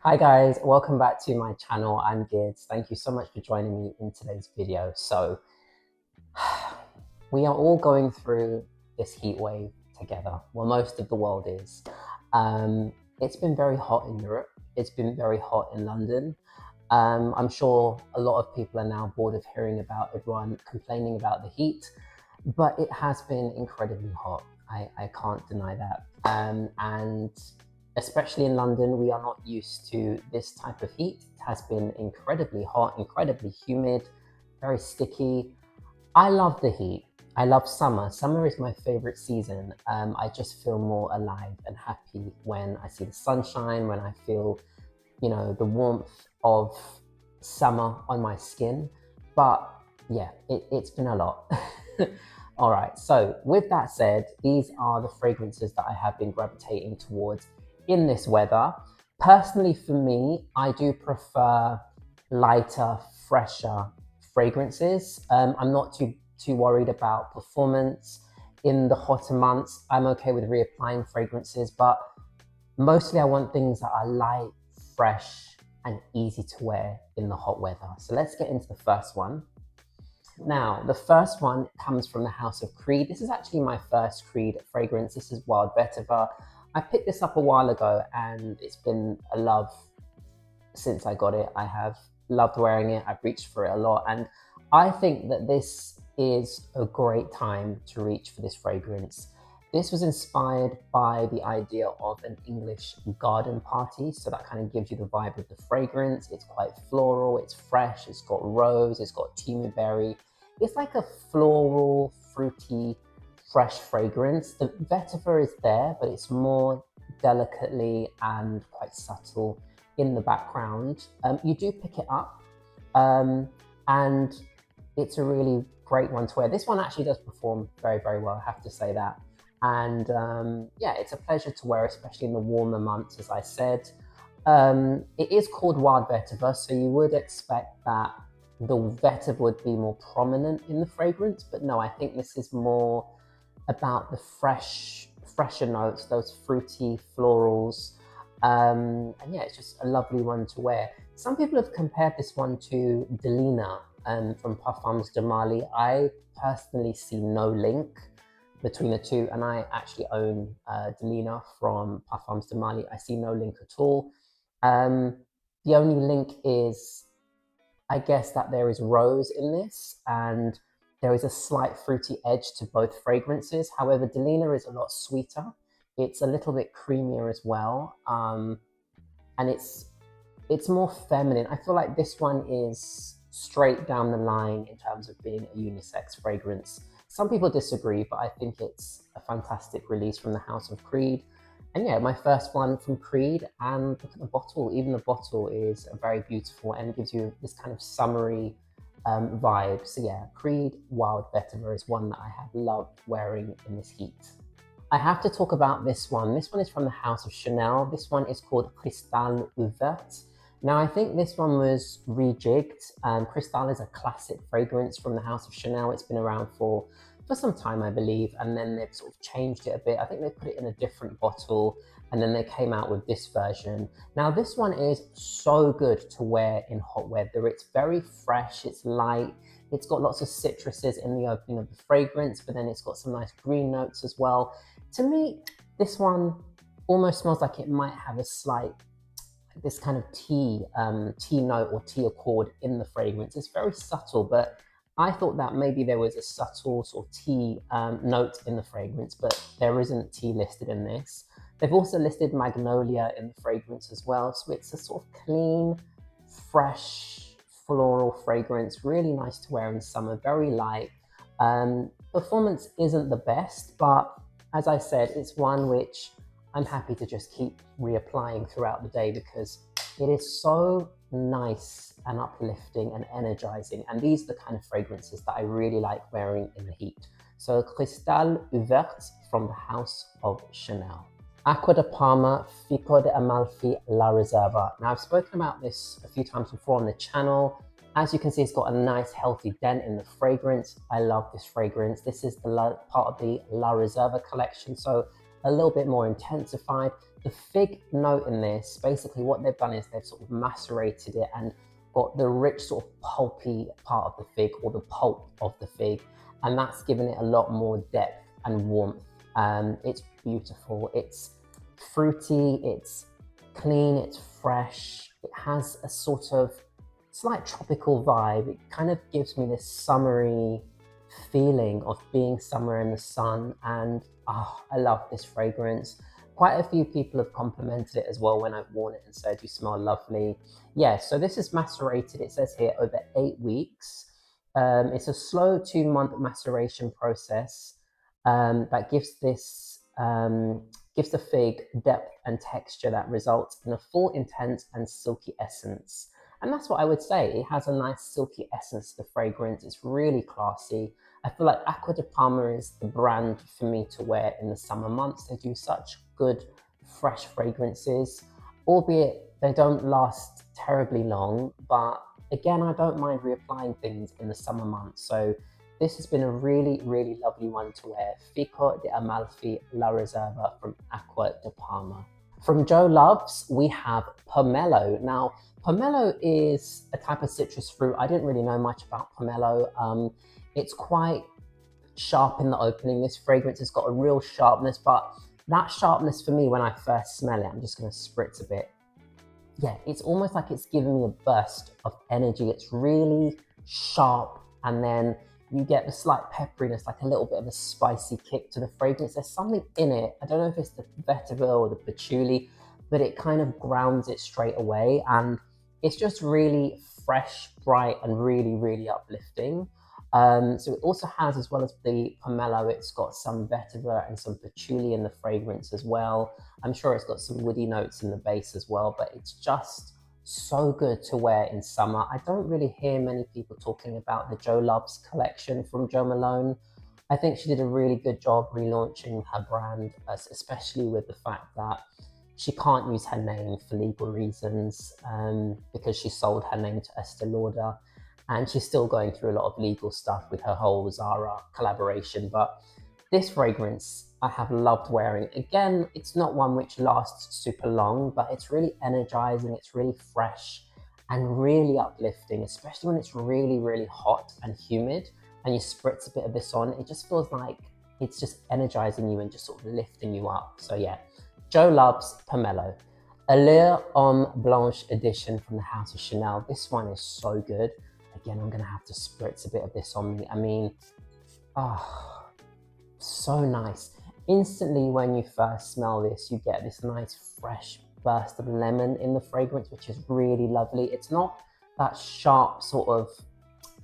Hi guys, welcome back to my channel. I'm Gids. Thank you so much for joining me in today's video. So, we are all going through this heat wave together. Well, most of the world is. It's been very hot in Europe. It's been very hot in London. I'm sure a lot of people are now bored of hearing about everyone complaining about the heat, but it has been incredibly hot. I can't deny that. And especially in London, we are not used to this type of heat. It has been incredibly hot, incredibly humid, very sticky. I love the heat. I love summer. Summer is my favorite season. I just feel more alive and happy when I see the sunshine, when I feel, the warmth of summer on my skin. But yeah, it's been a lot. All right, so with that said, these are the fragrances that I have been gravitating towards in this weather. Personally, for me, I do prefer lighter, fresher fragrances. I'm not too worried about performance in the hotter months. I'm okay with reapplying fragrances, but mostly I want things that are light, fresh, and easy to wear in the hot weather. So let's get into the first one. Now, the first one comes from the House of Creed. This is actually my first Creed fragrance. This is Wild Vetiver. I picked this up a while ago and it's been a love since I got it. I have loved wearing it. I've reached for it a lot. And I think that this is a great time to reach for this fragrance. This was inspired by the idea of an English garden party. So that kind of gives you the vibe of the fragrance. It's quite floral, it's fresh, it's got rose, it's got timu berry. It's like a floral, fruity, fresh fragrance. The vetiver is there, but it's more delicately and quite subtle in the background. You do pick it up, and it's a really great one to wear. This one actually does perform very, very well, I have to say that. And yeah, it's a pleasure to wear, especially in the warmer months, as I said. It is called Wild Vetiver, so you would expect that the vetiver would be more prominent in the fragrance, but no, I think this is more about the fresher notes, those fruity florals. And yeah, it's just a lovely one to wear. Some people have compared this one to Delina from Parfums de Mali. I personally see no link between the two, and I actually own Delina from Parfums de Mali. I see no link at all. The only link is, I guess, that there is rose in this and there is a slight fruity edge to both fragrances. However, Delina is a lot sweeter. It's a little bit creamier as well. And it's more feminine. I feel like this one is straight down the line in terms of being a unisex fragrance. Some people disagree, but I think it's a fantastic release from the House of Creed. And yeah, my first one from Creed, and look at the bottle. Even the bottle is very beautiful and gives you this kind of summery vibe. So yeah, Creed Wild Vetiver is one that I have loved wearing in this heat. I have to talk about this one. This one is from the House of Chanel. This one is called Cristalle Verte. Now, I think this one was rejigged. Cristalle is a classic fragrance from the House of Chanel. It's been around for some time, I believe, and then they've sort of changed it a bit. I think they put it in a different bottle, and then they came out with this version. Now, this one is so good to wear in hot weather. It's very fresh, it's light, it's got lots of citruses in the opening of the fragrance, but then it's got some nice green notes as well. To me, this one almost smells like it might have a slight, this kind of tea note or tea accord in the fragrance. It's very subtle, but I thought that maybe there was a subtle sort of tea note in the fragrance, but there isn't tea listed in this. They've also listed magnolia in the fragrance as well, so it's a sort of clean, fresh, floral fragrance, really nice to wear in summer, very light. Performance isn't the best, but as I said, it's one which I'm happy to just keep reapplying throughout the day because it is so nice and uplifting and energizing. And these are the kind of fragrances that I really like wearing in the heat. So Cristalle Verte from the House of Chanel. Aqua de Parma, Fico de Amalfi, La Reserva. Now, I've spoken about this a few times before on the channel. As you can see, it's got a nice healthy dent in the fragrance. I love this fragrance. This is the part of the La Reserva collection. So a little bit more intensified. The fig note in this, basically what they've done is they've sort of macerated it and got the rich sort of pulpy part of the fig, or the pulp of the fig, and that's given it a lot more depth and warmth. It's beautiful, it's fruity, it's clean, it's fresh, it has a sort of slight tropical vibe. It kind of gives me this summery feeling of being somewhere in the sun, and I love this fragrance. Quite a few people have complimented it as well when I've worn it and said you smell lovely. Yeah, so this is macerated, it says here, over 8 weeks. It's a slow 2-month maceration process that gives the fig depth and texture that results in a full, intense and silky essence. And that's what I would say. It has a nice silky essence to the fragrance. It's really classy. I feel like Aqua di Parma is the brand for me to wear in the summer months. They do such good, fresh fragrances, albeit they don't last terribly long. But again, I don't mind reapplying things in the summer months. So this has been a really, really lovely one to wear. Fico di Amalfi La Reserva from Aqua di Parma. From Joe Loves, we have Pomelo. Now, pomelo is a type of citrus fruit. I didn't really know much about pomelo. It's quite sharp in the opening. This fragrance has got a real sharpness, but that sharpness for me, when I first smell it, I'm just gonna spritz a bit. Yeah, it's almost like it's giving me a burst of energy. It's really sharp, and then you get the slight pepperiness, like a little bit of a spicy kick to the fragrance. There's something in it. I don't know if it's the vetiver or the patchouli, but it kind of grounds it straight away. And it's just really fresh, bright, and really, really uplifting. So it also has, as well as the pomelo, it's got some vetiver and some patchouli in the fragrance as well. I'm sure it's got some woody notes in the base as well, but it's just so good to wear in summer. I don't really hear many people talking about the Joe Loves collection from Jo Malone. I think she did a really good job relaunching her brand, especially with the fact that she can't use her name for legal reasons, because she sold her name to Estee Lauder, and she's still going through a lot of legal stuff with her whole Zara collaboration. But this fragrance I have loved wearing. Again, it's not one which lasts super long, but it's really energizing, it's really fresh and really uplifting, especially when it's really, really hot and humid and you spritz a bit of this on. It just feels like it's just energizing you and just sort of lifting you up. So yeah, Joe Loves Pomelo. Allure Homme Blanche edition from the House of Chanel. This one is so good. Again, I'm gonna have to spritz a bit of this on me. I mean, so nice. Instantly, when you first smell this, you get this nice fresh burst of lemon in the fragrance, which is really lovely. It's not that sharp sort of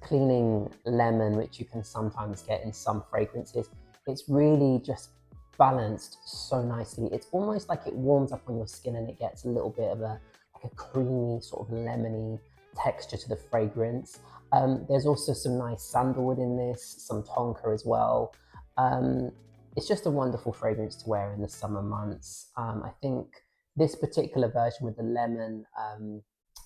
cleaning lemon, which you can sometimes get in some fragrances. It's really just balanced so nicely. It's almost like it warms up on your skin and it gets a little bit of a creamy sort of lemony texture to the fragrance. There's also some nice sandalwood in this, some tonka as well. It's just a wonderful fragrance to wear in the summer months. I think this particular version with the lemon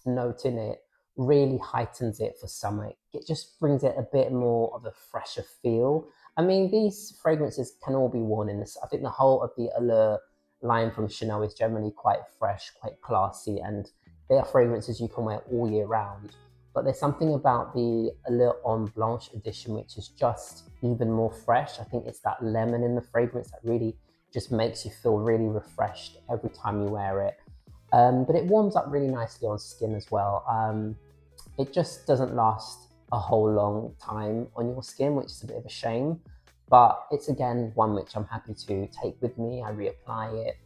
note in it really heightens it for summer. It just brings it a bit more of a fresher feel. I mean, these fragrances can all be worn in this. I think the whole of the Allure line from Chanel is generally quite fresh, quite classy, and they are fragrances you can wear all year round. But there's something about the Allure Homme Blanche edition which is just even more fresh. I think it's that lemon in the fragrance that really just makes you feel really refreshed every time you wear it. But it warms up really nicely on skin as well. It just doesn't last a whole long time on your skin, which is a bit of a shame. But it's again one which I'm happy to take with me. I reapply it.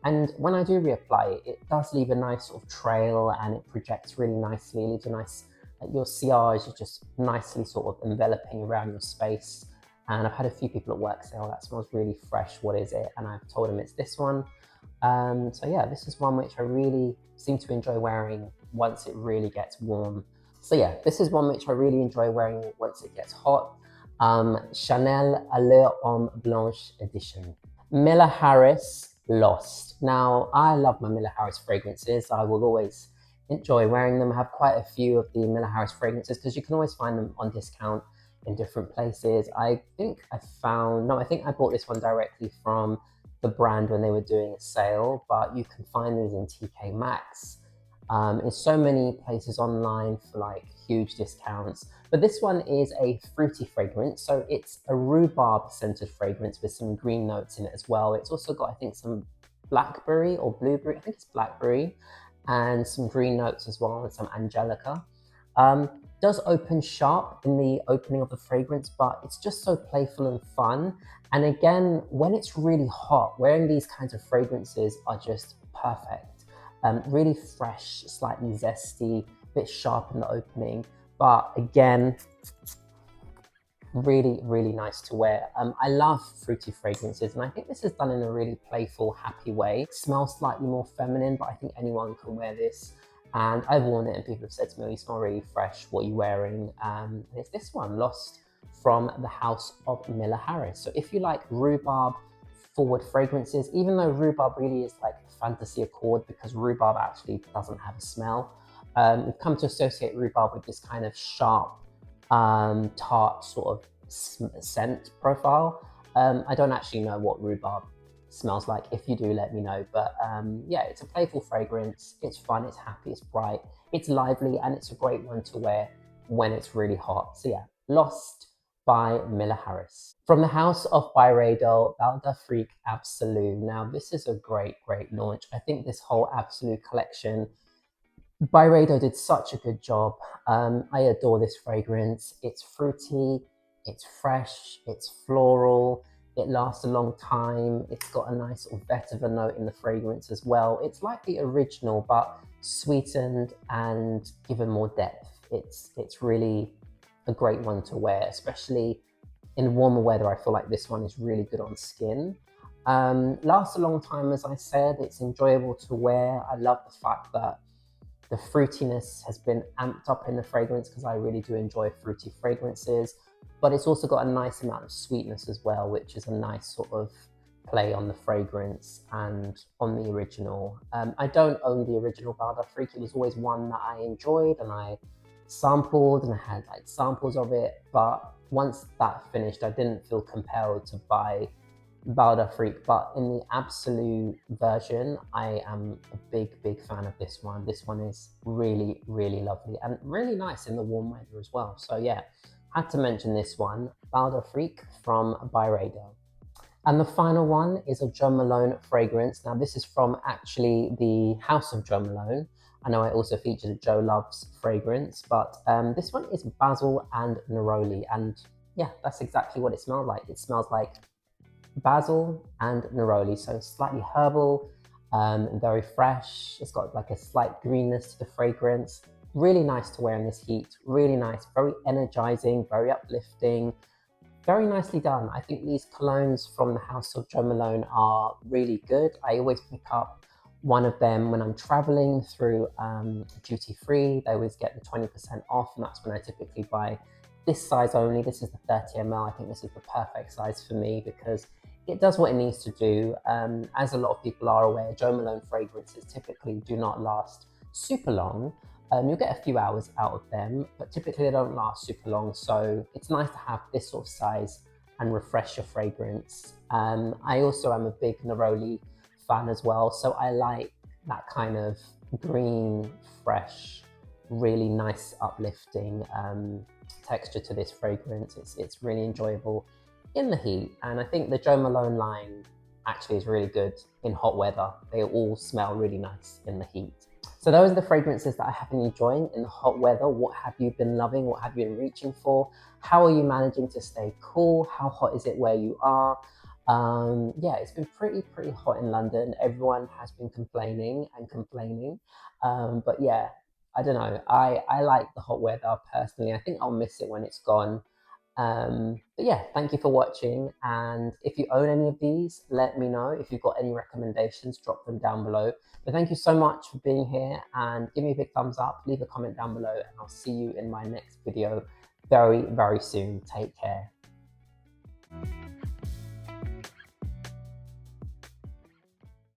And when I do reapply it, it does leave a nice sort of trail and it projects really nicely. It leaves a nice, your sillage is just nicely sort of enveloping around your space. And I've had a few people at work say, oh, that smells really fresh, what is it? And I've told them it's this one. So yeah, this is one which I really seem to enjoy wearing once it really gets warm. So yeah, this is one which I really enjoy wearing once it gets hot. Chanel Allure Homme Blanche edition. Miller Harris Lost. Now, I love my Miller Harris fragrances. I will always enjoy wearing them. I have quite a few of the Miller Harris fragrances because you can always find them on discount in different places. I think I bought this one directly from the brand when they were doing a sale, but you can find these in TK Maxx, in so many places online for like huge discounts. But this one is a fruity fragrance, so it's a rhubarb scented fragrance with some green notes in it as well. It's also got, I think, some blackberry or blueberry, I think it's blackberry, and some green notes as well, and some angelica. Does open sharp in the opening of the fragrance, but it's just so playful and fun. And again, when it's really hot, wearing these kinds of fragrances are just perfect. Really fresh, slightly zesty, a bit sharp in the opening, but again, really, really nice to wear. I love fruity fragrances, and I think this is done in a really playful, happy way. It smells slightly more feminine, but I think anyone can wear this. And I've worn it and people have said to me, you smell really fresh, what are you wearing? And it's this one, Lost, from the House of Miller Harris. So if you like rhubarb forward fragrances, even though rhubarb really is like a fantasy accord because rhubarb actually doesn't have a smell, we've come to associate rhubarb with this kind of sharp, tart sort of scent profile. I don't actually know what rhubarb smells like. If you do, let me know. But yeah, it's a playful fragrance. It's fun, it's happy, it's bright, it's lively, and it's a great one to wear when it's really hot. So yeah, Lost by Miller Harris. From the house of Byredo, Freak Absolu. Now this is a great, great launch. I think this whole Absolu collection, Byredo did such a good job. I adore this fragrance. It's fruity, it's fresh, it's floral, it lasts a long time. It's got a nice sort of vetiver note in the fragrance as well. It's like the original, but sweetened and given more depth. It's really a great one to wear, especially in warmer weather. I feel like this one is really good on skin. Lasts a long time, as I said. It's enjoyable to wear. I love the fact that the fruitiness has been amped up in the fragrance because I really do enjoy fruity fragrances, but it's also got a nice amount of sweetness as well, which is a nice sort of play on the fragrance and on the original. I don't own the original Freak. It was always one that I enjoyed and I sampled and I had like samples of it, but once that finished, I didn't feel compelled to buy Freak. But in the Absolu version, I am a big, big fan of this one. This one is really, really lovely and really nice in the warm weather as well. So yeah, had to mention this one, Freak from Byredo. And the final one is a Jo Malone fragrance. Now this is from actually the House of Jo Malone. I know I also featured a Jo Loves fragrance, but this one is Basil and Neroli. And yeah, that's exactly what it smells like. It smells like basil and neroli, so slightly herbal, very fresh. It's got like a slight greenness to the fragrance. Really nice to wear in this heat. Really nice, very energizing, very uplifting, very nicely done. I think these colognes from the House of Jo Malone are really good. I always pick up one of them when I'm traveling through duty free. They always get the 20% off, and that's when I typically buy this size only. This is the 30 ml. I think this is the perfect size for me because it does what it needs to do. As a lot of people are aware, Jo Malone fragrances typically do not last super long. You'll get a few hours out of them, but typically they don't last super long. So it's nice to have this sort of size and refresh your fragrance. I also am a big Neroli fan as well. So I like that kind of green, fresh, really nice, uplifting texture to this fragrance. It's really enjoyable in the heat, and I think the Jo Malone line actually is really good in hot weather. They all smell really nice in the heat. So those are the fragrances that I have been enjoying in the hot weather. What have you been loving? What have you been reaching for? How are you managing to stay cool? How hot is it where you are? Yeah, it's been pretty hot in London. Everyone has been complaining and complaining, but yeah, I don't know. I like the hot weather personally. I think I'll miss it when it's gone. But yeah, thank you for watching. And if you own any of these, let me know. If you've got any recommendations, drop them down below. But thank you so much for being here, and give me a big thumbs up, leave a comment down below, and I'll see you in my next video very soon. Take care.